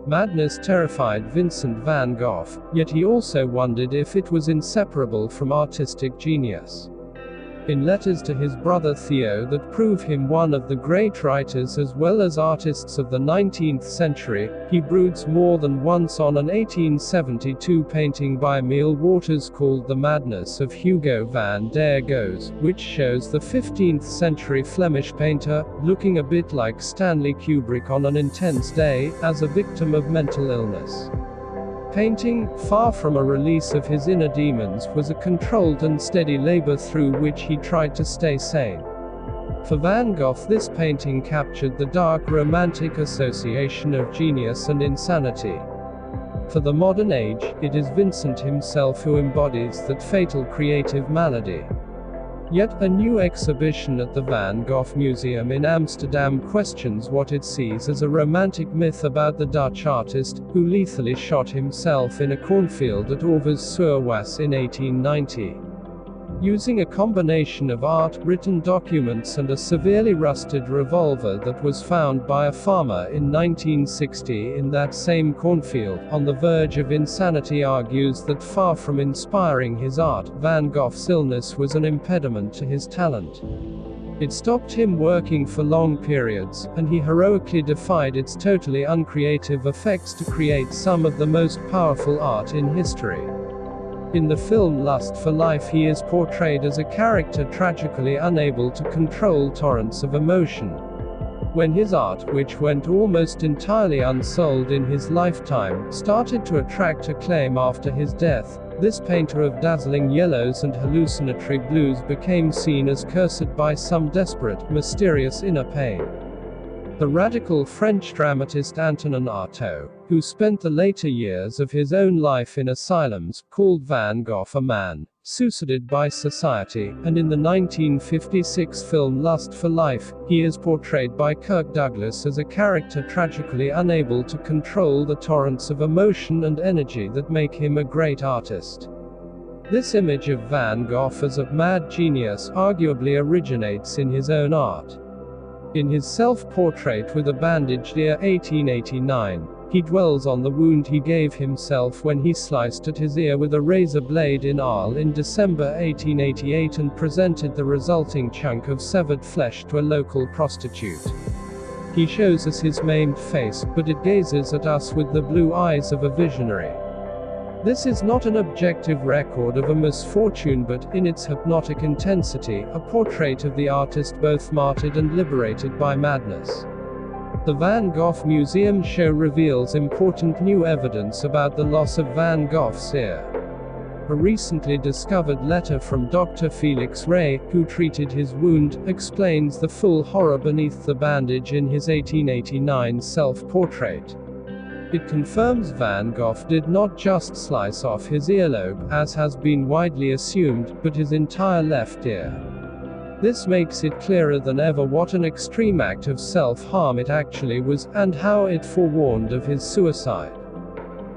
Madness terrified Vincent van Gogh, yet he also wondered if it was inseparable from artistic genius. In letters to his brother Theo that prove him one of the great writers as well as artists of the 19th century, he broods more than once on an 1872 painting by Emile Waters called The Madness of Hugo van der Goes, which shows the 15th century Flemish painter, looking a bit like Stanley Kubrick on an intense day, as a victim of mental illness. Painting, far from a release of his inner demons, was a controlled and steady labor through which he tried to stay sane. For Van Gogh, this painting captured the dark romantic association of genius and insanity. For the modern age, it is Vincent himself who embodies that fatal creative malady. Yet, a new exhibition at the Van Gogh Museum in Amsterdam questions what it sees as a romantic myth about the Dutch artist, who lethally shot himself in a cornfield at Auvers-sur-Oise in 1890. Using a combination of art, written documents and a severely rusted revolver that was found by a farmer in 1960 in that same cornfield, on the verge of insanity, argues that far from inspiring his art, Van Gogh's illness was an impediment to his talent. It stopped him working for long periods, and he heroically defied its totally uncreative effects to create some of the most powerful art in history. In the film Lust for Life, he is portrayed as a character tragically unable to control torrents of emotion. When his art, which went almost entirely unsold in his lifetime, started to attract acclaim after his death, this painter of dazzling yellows and hallucinatory blues became seen as cursed by some desperate, mysterious inner pain. The radical French dramatist Antonin Artaud, who spent the later years of his own life in asylums, called Van Gogh a man suicided by society, and in the 1956 film Lust for Life, he is portrayed by Kirk Douglas as a character tragically unable to control the torrents of emotion and energy that make him a great artist. This image of Van Gogh as a mad genius arguably originates in his own art. In his self-portrait with a bandaged ear 1889, he dwells on the wound he gave himself when he sliced at his ear with a razor blade in Arles in December 1888 and presented the resulting chunk of severed flesh to a local prostitute. He shows us his maimed face, but it gazes at us with the blue eyes of a visionary. This is not an objective record of a misfortune but, in its hypnotic intensity, a portrait of the artist both martyred and liberated by madness. The Van Gogh Museum show reveals important new evidence about the loss of Van Gogh's ear. A recently discovered letter from Dr. Felix Ray, who treated his wound, explains the full horror beneath the bandage in his 1889 self-portrait. It confirms Van Gogh did not just slice off his earlobe, as has been widely assumed, but his entire left ear. This makes it clearer than ever what an extreme act of self-harm it actually was, and how it forewarned of his suicide.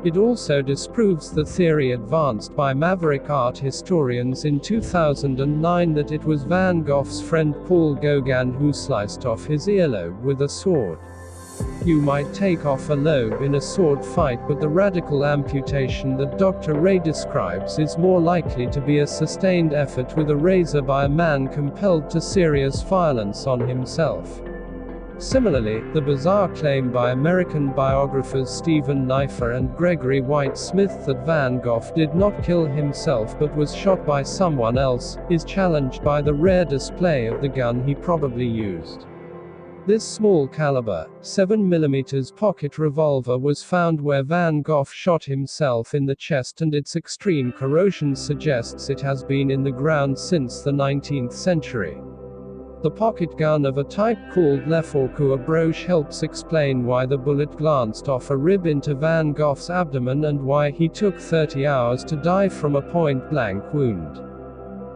It also disproves the theory advanced by maverick art historians in 2009 that it was Van Gogh's friend Paul Gauguin who sliced off his earlobe with a sword. You might take off a lobe in a sword fight, but the radical amputation that Dr. Ray describes is more likely to be a sustained effort with a razor by a man compelled to serious violence on himself. Similarly, the bizarre claim by American biographers Stephen Neiffer and Gregory White Smith that Van Gogh did not kill himself but was shot by someone else, is challenged by the rare display of the gun he probably used. This small caliber, 7mm pocket revolver was found where Van Gogh shot himself in the chest, and its extreme corrosion suggests it has been in the ground since the 19th century. The pocket gun of a type called l'Efforceur broche helps explain why the bullet glanced off a rib into Van Gogh's abdomen and why he took 30 hours to die from a point-blank wound.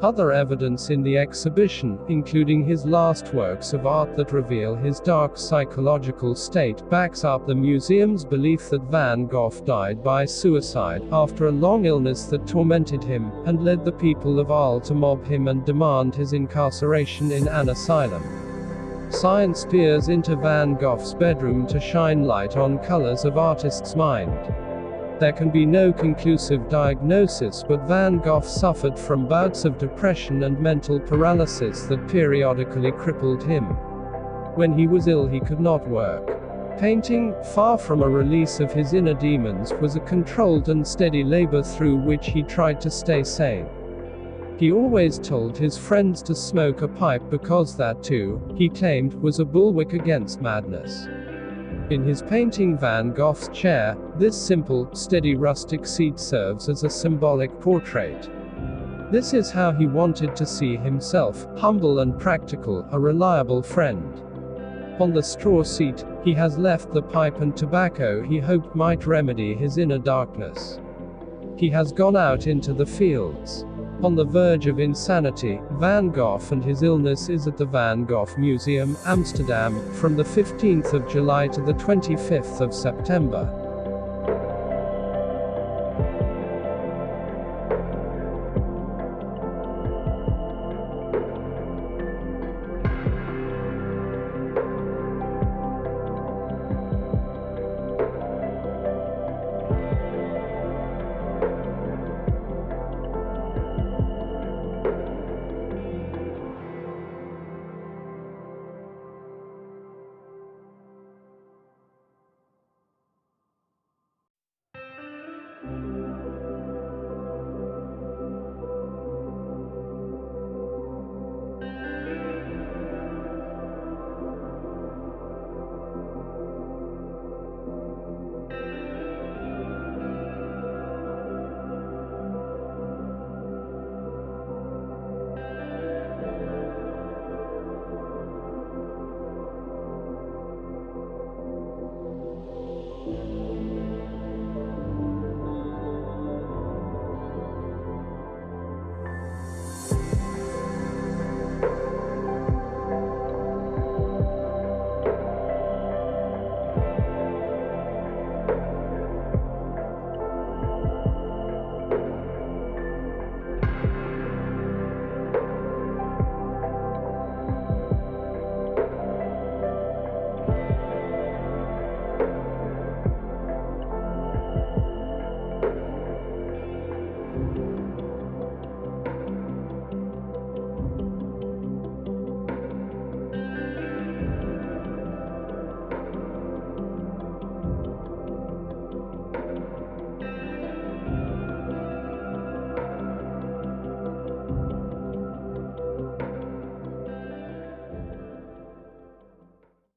Other evidence in the exhibition, including his last works of art that reveal his dark psychological state, backs up the museum's belief that Van Gogh died by suicide, after a long illness that tormented him, and led the people of Arles to mob him and demand his incarceration in an asylum. Science peers into Van Gogh's bedroom to shine light on colors of artist's mind. There can be no conclusive diagnosis, but Van Gogh suffered from bouts of depression and mental paralysis that periodically crippled him. When he was ill, he could not work. Painting, far from a release of his inner demons, was a controlled and steady labor through which he tried to stay sane. He always told his friends to smoke a pipe because that too, he claimed, was a bulwark against madness. In his painting Van Gogh's Chair, this simple, steady rustic seat serves as a symbolic portrait. This is how he wanted to see himself, humble and practical, a reliable friend. On the straw seat, he has left the pipe and tobacco he hoped might remedy his inner darkness. He has gone out into the fields. On the verge of insanity, Van Gogh and his illness is at the Van Gogh Museum, Amsterdam, from the 15th of July to the 25th of September.